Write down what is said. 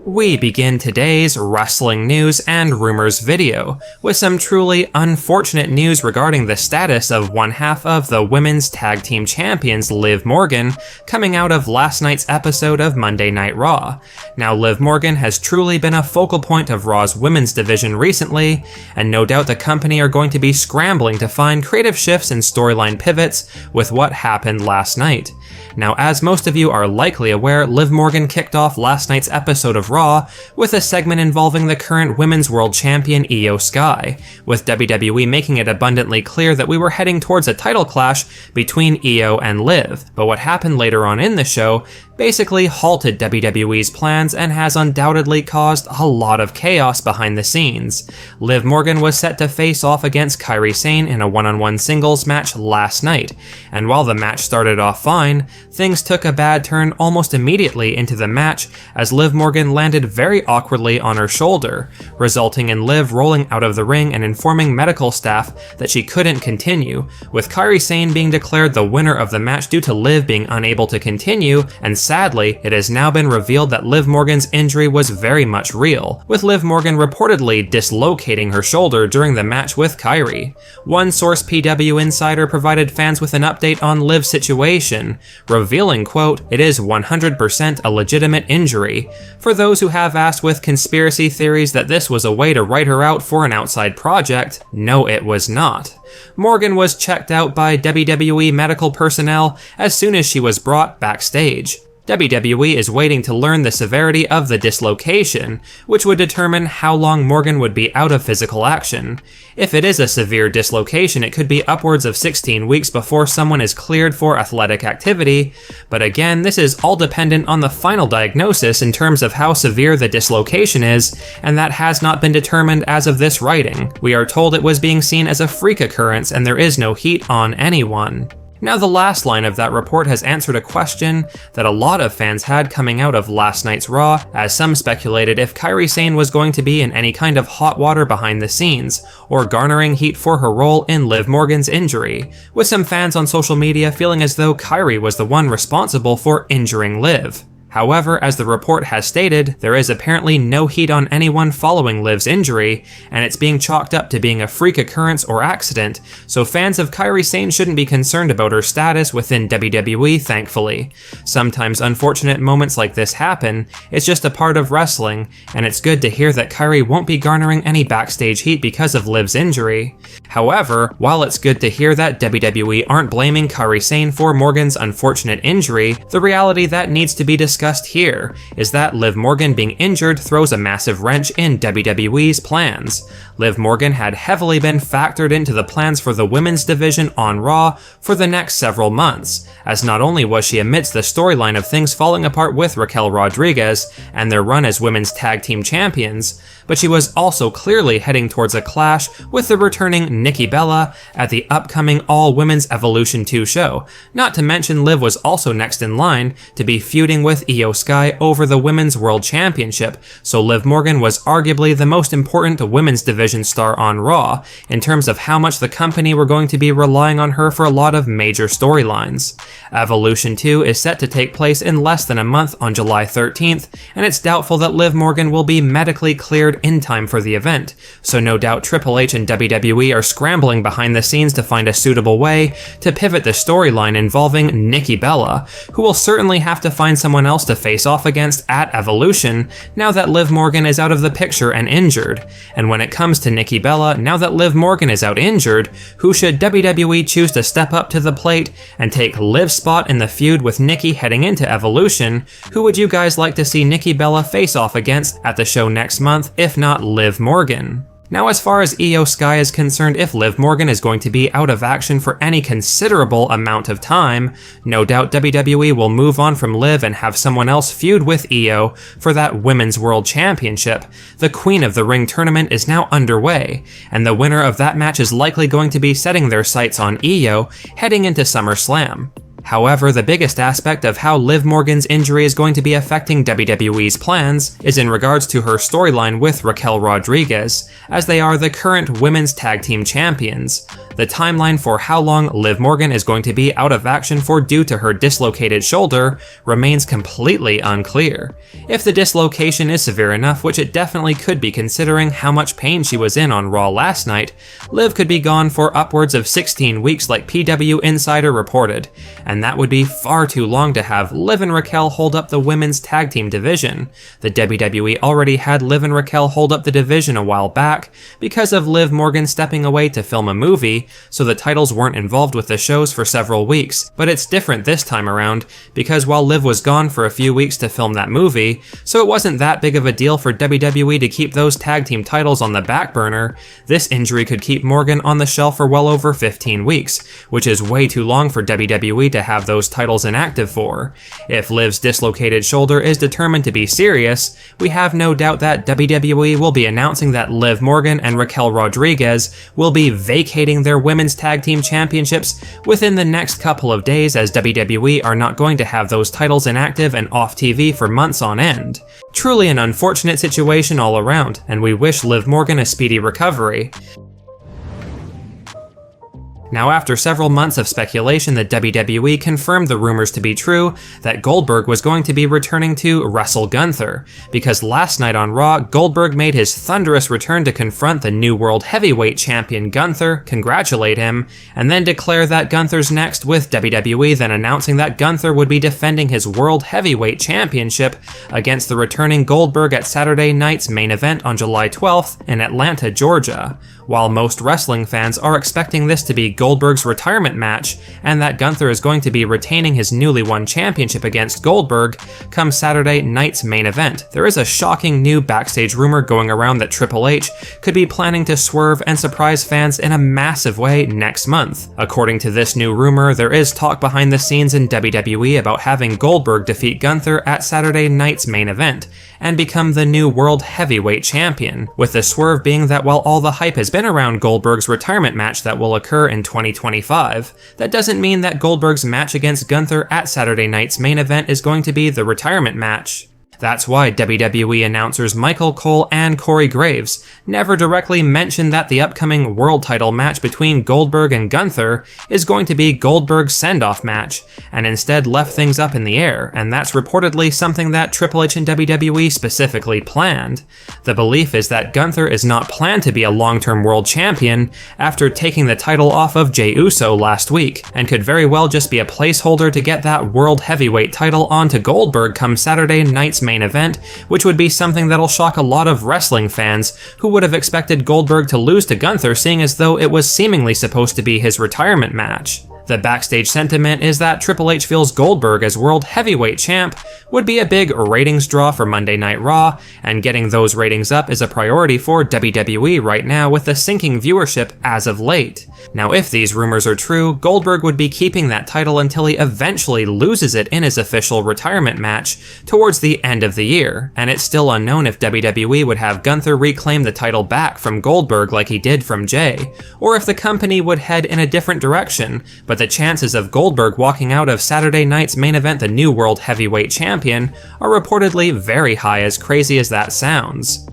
We begin today's wrestling news and rumors video with some truly unfortunate news regarding the status of one half of the women's tag team champions Liv Morgan coming out of last night's episode of Monday Night Raw. Now, Liv Morgan has truly been a focal point of Raw's women's division recently, and no doubt the company are going to be scrambling to find creative shifts and storyline pivots with what happened last night. Now, as most of you are likely aware, Liv Morgan kicked off last night's episode of Raw with a segment involving the current Women's World Champion Io Sky, with WWE making it abundantly clear that we were heading towards a title clash between Io and Liv. But what happened later on in the show basically halted WWE's plans and has undoubtedly caused a lot of chaos behind the scenes. Liv Morgan was set to face off against Kairi Sane in a one-on-one singles match last night, and while the match started off fine, things took a bad turn almost immediately into the match as Liv Morgan landed very awkwardly on her shoulder, resulting in Liv rolling out of the ring and informing medical staff that she couldn't continue, with Kairi Sane being declared the winner of the match due to Liv being unable to continue, and sadly, it has now been revealed that Liv Morgan's injury was very much real, with Liv Morgan reportedly dislocating her shoulder during the match with Kairi. One Source PW insider provided fans with an update on Liv's situation, revealing, quote, "It is 100% a legitimate injury. For those who have asked with conspiracy theories that this was a way to write her out for an outside project, no, it was not." Morgan was checked out by WWE medical personnel as soon as she was brought backstage. WWE is waiting to learn the severity of the dislocation, which would determine how long Morgan would be out of physical action. If it is a severe dislocation, it could be upwards of 16 weeks before someone is cleared for athletic activity, but again, this is all dependent on the final diagnosis in terms of how severe the dislocation is, and that has not been determined as of this writing. We are told it was being seen as a freak occurrence and there is no heat on anyone. Now, the last line of that report has answered a question that a lot of fans had coming out of last night's Raw, as some speculated if Kairi Sane was going to be in any kind of hot water behind the scenes, or garnering heat for her role in Liv Morgan's injury, with some fans on social media feeling as though Kairi was the one responsible for injuring Liv. However, as the report has stated, there is apparently no heat on anyone following Liv's injury, and it's being chalked up to being a freak occurrence or accident, so fans of Kairi Sane shouldn't be concerned about her status within WWE, thankfully. Sometimes unfortunate moments like this happen, it's just a part of wrestling, and it's good to hear that Kairi won't be garnering any backstage heat because of Liv's injury. However, while it's good to hear that WWE aren't blaming Kairi Sane for Morgan's unfortunate injury, the reality that needs to be discussed here is that Liv Morgan being injured throws a massive wrench in WWE's plans. Liv Morgan had heavily been factored into the plans for the women's division on Raw for the next several months, as not only was she amidst the storyline of things falling apart with Raquel Rodriguez and their run as women's tag team champions, but she was also clearly heading towards a clash with the returning Nikki Bella at the upcoming All-Women's Evolution 2 show. Not to mention Liv was also next in line to be feuding with Io Sky over the Women's World Championship, so Liv Morgan was arguably the most important women's division star on Raw, in terms of how much the company were going to be relying on her for a lot of major storylines. Evolution 2 is set to take place in less than a month on July 13th, and it's doubtful that Liv Morgan will be medically cleared in time for the event, so no doubt Triple H and WWE are scrambling behind the scenes to find a suitable way to pivot the storyline involving Nikki Bella, who will certainly have to find someone else to face off against at Evolution now that Liv Morgan is out of the picture and injured. And when it comes to Nikki Bella, now that Liv Morgan is out injured, who should WWE choose to step up to the plate and take Liv's spot in the feud with Nikki heading into Evolution? Who would you guys like to see Nikki Bella face off against at the show next month, if not Liv Morgan? Now, as far as Io Sky is concerned, if Liv Morgan is going to be out of action for any considerable amount of time, no doubt WWE will move on from Liv and have someone else feud with Io for that Women's World Championship. The Queen of the Ring tournament is now underway, and the winner of that match is likely going to be setting their sights on Io heading into SummerSlam. However, the biggest aspect of how Liv Morgan's injury is going to be affecting WWE's plans is in regards to her storyline with Raquel Rodriguez, as they are the current women's tag team champions. The timeline for how long Liv Morgan is going to be out of action for due to her dislocated shoulder remains completely unclear. If the dislocation is severe enough, which it definitely could be considering how much pain she was in on Raw last night, Liv could be gone for upwards of 16 weeks like PW Insider reported, and that would be far too long to have Liv and Raquel hold up the women's tag team division. The WWE already had Liv and Raquel hold up the division a while back because of Liv Morgan stepping away to film a movie, so the titles weren't involved with the shows for several weeks. But it's different this time around, because while Liv was gone for a few weeks to film that movie, so it wasn't that big of a deal for WWE to keep those tag team titles on the back burner, this injury could keep Morgan on the shelf for well over 15 weeks, which is way too long for WWE to have those titles inactive for. If Liv's dislocated shoulder is determined to be serious, we have no doubt that WWE will be announcing that Liv Morgan and Raquel Rodriguez will be vacating their women's tag team championships within the next couple of days, as WWE are not going to have those titles inactive and off TV for months on end. Truly an unfortunate situation all around, and we wish Liv Morgan a speedy recovery. Now, after several months of speculation, the WWE confirmed the rumors to be true that Goldberg was going to be returning to wrestle Gunther, because last night on Raw, Goldberg made his thunderous return to confront the new World Heavyweight Champion Gunther, congratulate him, and then declare that Gunther's next with WWE, then announcing that Gunther would be defending his World Heavyweight Championship against the returning Goldberg at Saturday night's main event on July 12th in Atlanta, Georgia. While most wrestling fans are expecting this to be Goldberg's retirement match, and that Gunther is going to be retaining his newly won championship against Goldberg come Saturday night's main event, there is a shocking new backstage rumor going around that Triple H could be planning to swerve and surprise fans in a massive way next month. According to this new rumor, there is talk behind the scenes in WWE about having Goldberg defeat Gunther at Saturday night's main event, and become the new World Heavyweight Champion, with the swerve being that while all the hype has been around Goldberg's retirement match that will occur in 2025, that doesn't mean that Goldberg's match against Gunther at Saturday night's main event is going to be the retirement match. That's why WWE announcers Michael Cole and Corey Graves never directly mentioned that the upcoming world title match between Goldberg and Gunther is going to be Goldberg's send-off match, and instead left things up in the air, and that's reportedly something that Triple H and WWE specifically planned. The belief is that Gunther is not planned to be a long-term world champion after taking the title off of Jey Uso last week, and could very well just be a placeholder to get that world heavyweight title onto Goldberg come Saturday night's main event, which would be something that'll shock a lot of wrestling fans who would have expected Goldberg to lose to Gunther, seeing as though it was seemingly supposed to be his retirement match. The backstage sentiment is that Triple H feels Goldberg as World Heavyweight Champ would be a big ratings draw for Monday Night Raw, and getting those ratings up is a priority for WWE right now with the sinking viewership as of late. Now, if these rumors are true, Goldberg would be keeping that title until he eventually loses it in his official retirement match towards the end of the year, and it's still unknown if WWE would have Gunther reclaim the title back from Goldberg like he did from Jey, or if the company would head in a different direction, but the chances of Goldberg walking out of Saturday night's main event the new World Heavyweight Champion are reportedly very high, as crazy as that sounds.